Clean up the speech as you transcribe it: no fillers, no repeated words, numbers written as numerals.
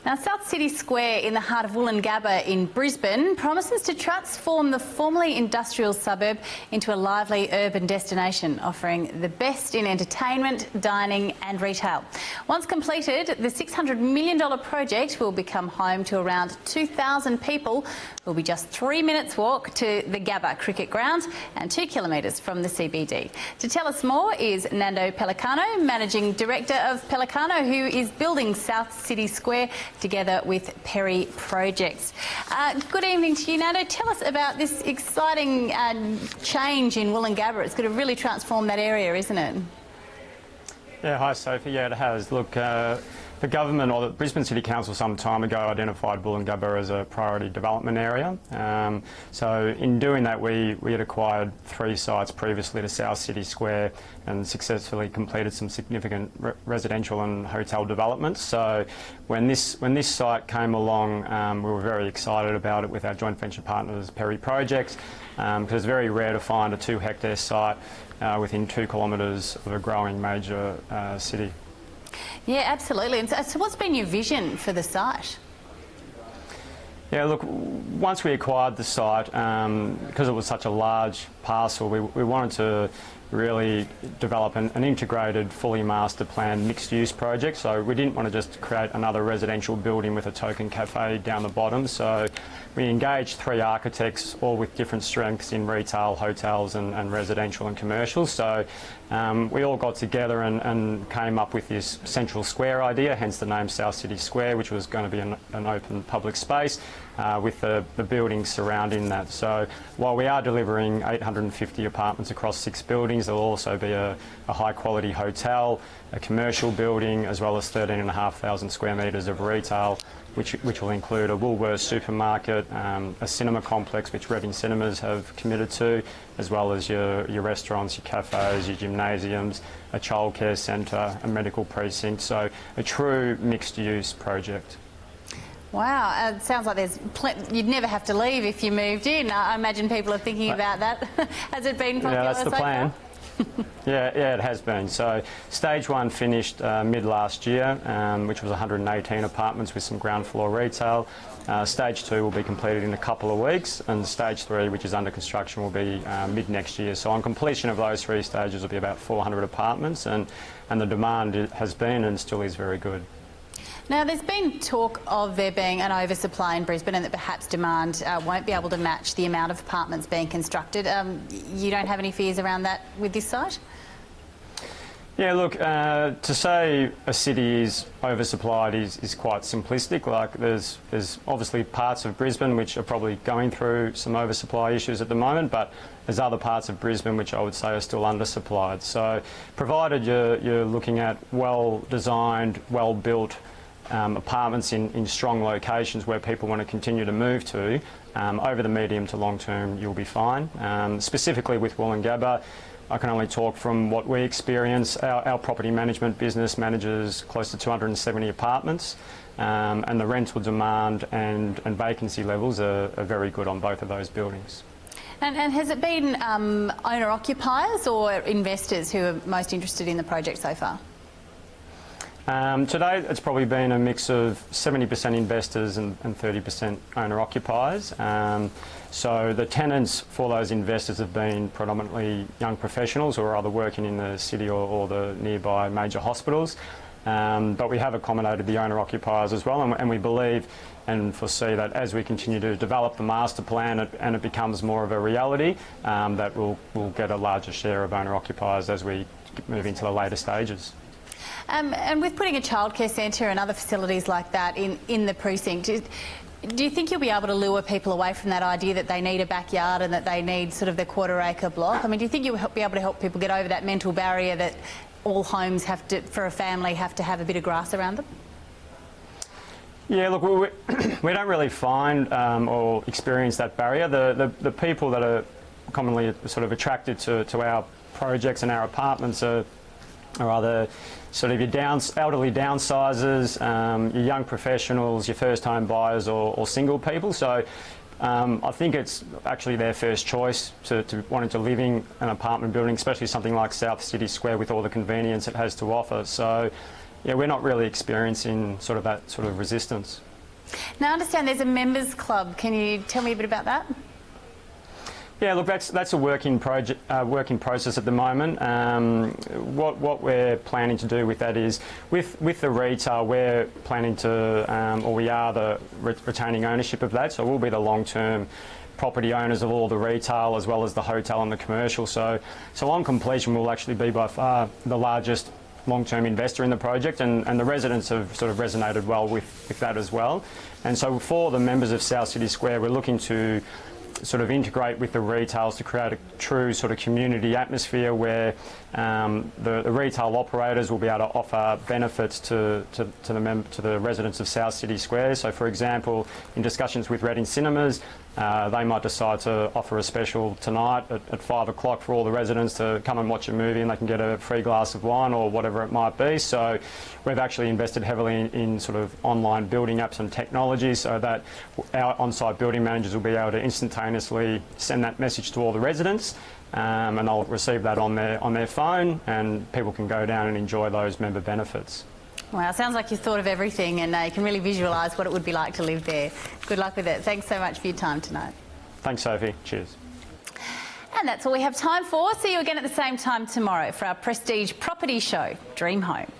Now, South City Square in the heart of Woolloongabba in Brisbane promises to transform the formerly industrial suburb into a lively urban destination, offering the best in entertainment, dining and retail. Once completed, the $600 million project will become home to around 2,000 people who will be just 3 minutes walk to the Gabba cricket ground and 2 kilometres from the CBD. To tell us more is Nando, Pellicano, Managing Director of Pellicano, who is building South City Square together with Perry Projects. Good evening to you, Nando. Tell us about this exciting change in Woolloongabba. It's going to really transform that area, isn't it? Yeah, hi Sophie. Yeah, it has. Look, the government, or the Brisbane City Council some time ago, identified Woolloongabba as a priority development area. So in doing that, we had acquired 3 sites previously to South City Square and successfully completed some significant residential and hotel developments. So when this site came along, we were very excited about it with our joint venture partners, Perry Projects, because it's very rare to find a 2-hectare site within 2 kilometres of a growing major city. Yeah, absolutely. And so what's been your vision for the site? Yeah, look, once we acquired the site, because it was such a large parcel, we wanted to really develop an integrated, fully master planned mixed-use project. So we didn't want to just create another residential building with a token cafe down the bottom. So we engaged 3 architects, all with different strengths in retail, hotels and residential and commercial. So we all got together and came up with this central square idea, hence the name South City Square, which was going to be an open public space with the buildings surrounding that. So while we are delivering 850 apartments across 6 buildings, there will also be a high-quality hotel, a commercial building, as well as 13,500 square metres of retail, which will include a Woolworths supermarket, a cinema complex, which Reading Cinemas have committed to, as well as your restaurants, your cafes, your gymnasiums, a childcare centre, a medical precinct. So a true mixed-use project. Wow, it sounds like you'd never have to leave if you moved in. I imagine people are thinking about that. Has it been popular? Yeah, that's the plan. Yeah, it has been. So stage 1 finished mid last year, which was 118 apartments with some ground floor retail. Stage 2 will be completed in a couple of weeks, and stage 3, which is under construction, will be mid next year. So on completion of those 3 stages will be about 400 apartments, and the demand has been and still is very good. Now, there's been talk of there being an oversupply in Brisbane and that perhaps demand won't be able to match the amount of apartments being constructed. You don't have any fears around that with this site? Yeah, look, to say a city is oversupplied is quite simplistic. Like, there's obviously parts of Brisbane which are probably going through some oversupply issues at the moment, but there's other parts of Brisbane which I would say are still undersupplied. So provided you're looking at well-designed, well-built apartments in strong locations where people want to continue to move to, over the medium to long term you'll be fine. Specifically with Woolloongabba, I can only talk from what we experience. Our property management business manages close to 270 apartments, and the rental demand and vacancy levels are very good on both of those buildings. And has it been owner-occupiers or investors who are most interested in the project so far? To date, it's probably been a mix of 70% investors and 30% owner-occupiers. So the tenants for those investors have been predominantly young professionals who are either working in the city or the nearby major hospitals. But we have accommodated the owner-occupiers as well, and we believe and foresee that as we continue to develop the master plan and it becomes more of a reality, that we'll get a larger share of owner-occupiers as we move into the later stages. And with putting a childcare centre and other facilities like that in the precinct, do you think you'll be able to lure people away from that idea that they need a backyard and that they need sort of the quarter-acre block? I mean, do you think you'll be able to help people get over that mental barrier that all homes have to, for a family, have to have a bit of grass around them? Yeah, look, we don't really find or experience that barrier. The people that are commonly sort of attracted to our projects and our apartments are either sort of your elderly downsizers, your young professionals, your first home buyers or single people. So I think it's actually their first choice to wanting to live in an apartment building, especially something like South City Square with all the convenience it has to offer. So yeah, we're not really experiencing sort of that sort of resistance. Now I understand there's a members club. Can you tell me a bit about that? Yeah, look, that's a working process at the moment. What we're planning to do with that is, with the retail, we're planning to, or we are retaining ownership of that. So we'll be the long-term property owners of all the retail as well as the hotel and the commercial. So on completion, we'll actually be by far the largest long-term investor in the project, and the residents have sort of resonated well with that as well. And so for the members of South City Square, we're looking to sort of integrate with the retails to create a true sort of community atmosphere where the retail operators will be able to offer benefits to the residents of South City Square. So, for example, in discussions with Reading Cinemas, they might decide to offer a special tonight at 5 o'clock for all the residents to come and watch a movie, and they can get a free glass of wine or whatever it might be. So we've actually invested heavily in sort of online building apps and technology so that our on-site building managers will be able to instantaneously send that message to all the residents, and they'll receive that on their phone, and people can go down and enjoy those member benefits. Wow, sounds like you've thought of everything, and you can really visualise what it would be like to live there. Good luck with it. Thanks so much for your time tonight. Thanks, Sophie. Cheers. And that's all we have time for. See you again at the same time tomorrow for our Prestige Property Show, Dream Home.